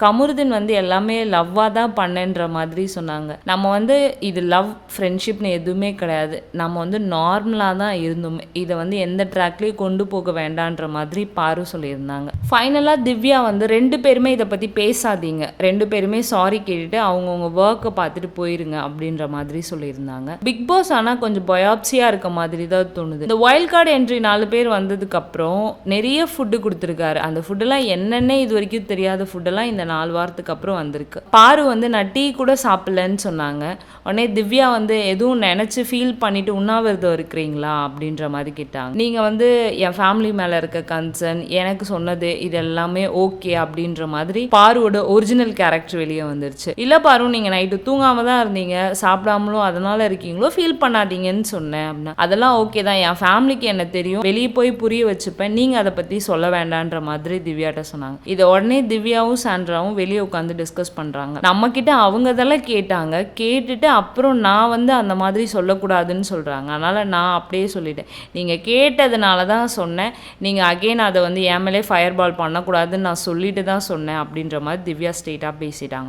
கமருதீன் வந்து எல்லாமே லவ்வாக தான் பண்ணேன்ற மாதிரி சொன்னாங்க. நம்ம வந்து இது லவ் ஃப்ரெண்ட்ஷிப்னு எதுவுமே கிடையாது, நம்ம வந்து நார்மலாக தான் இருந்தோம், இதை வந்து எந்த ட்ராக்லேயும் கொண்டு போக வேண்டான்ற மாதிரி பாரு சொல்லியிருந்தாங்க. ஃபைனலாக திவ்யா வந்து 2 பேருமே இதை பற்றி பேசாதீங்க, 2 பேருமே சாரி கேட்டுட்டு அவங்கவுங்க ஒர்க்கை பார்த்துட்டு போயிருங்க அப்படின்ற மாதிரி சொல்லியிருந்தாங்க. பிக் பாஸ் ஆனால் கொஞ்சம் பயாப்சியாக இருக்க மாதிரி தான் தோணுது. இந்த வைல்ட் கார்டு என்ட்ரி 4 பேர் வந்ததுக்கப்புறம் நிறைய ஃபுட்டு கொடுத்துருக்காரு. அந்த ஃபுட்டெல்லாம் என்னென்ன இது வரைக்கும் தெரியாத ஃபுட்டெல்லாம் இந்த 4 வாரத்துக்கு அப்புறம் வந்திருக்கு. பாரு வந்து நான் டீ கூட சாப்பிடலன்னு சொன்னாங்க. உடனே திவ்யா வந்து எதுவும் நினச்சி ஃபீல் பண்ணிட்டு உண்ணாவிரதம் இருக்கிறீங்களா அப்படின்ற மாதிரி கேட்டாங்க. நீங்கள் வந்து என் ஃபேமிலி மேலே இருக்க கன்சர்ன், எனக்கு சொன்னது இது எல்லாமே ஓகே அப்படின்ற மாதிரி பாருவோட ஒரிஜினல் கேரக்டர் வெளியே வந்துருச்சு. இல்லை பாரு, நீங்கள் நைட்டு தூங்காமல் தான் இருந்தீங்க, சாப்பிடாமலும் அதனால இருக்கீங்களோ, ஃபீல் பண்ணாதீங்கன்னு சொன்னேன் அப்படின்னா. அதெல்லாம் ஓகே தான், என் ஃபேமிலிக்கு என்ன தெரியும், வெளியே போய் புரிய வச்சுப்பேன், நீங்கள் அதை பற்றி சொல்ல வேண்டான்ற மாதிரி திவ்யாட்ட சொன்னாங்க. இதை உடனே திவ்யாவும் சாண்ட்ராவும் வெளியே உட்காந்து டிஸ்கஸ் பண்ணுறாங்க. நம்ம கிட்ட அவங்க இதெல்லாம் கேட்டாங்க, கேட்டுட்டு அப்புறம் நான் வந்து அந்த மாதிரி சொல்லக்கூடாதுன்னு சொல்கிறாங்க. அதனால் நான் அப்படியே சொல்லிட்டேன், நீங்கள் கேட்டதுனால தான் சொன்னேன், நீங்கள் அகெயின் அதை வந்து என் மேலே ஃபயர் பால் பண்ணக்கூடாதுன்னு நான் சொல்லிட்டு தான் சொன்னேன் அப்படின்ற மாதிரி திவ்யா ஸ்ட்ரெயிட்டாக பேசிட்டாங்க.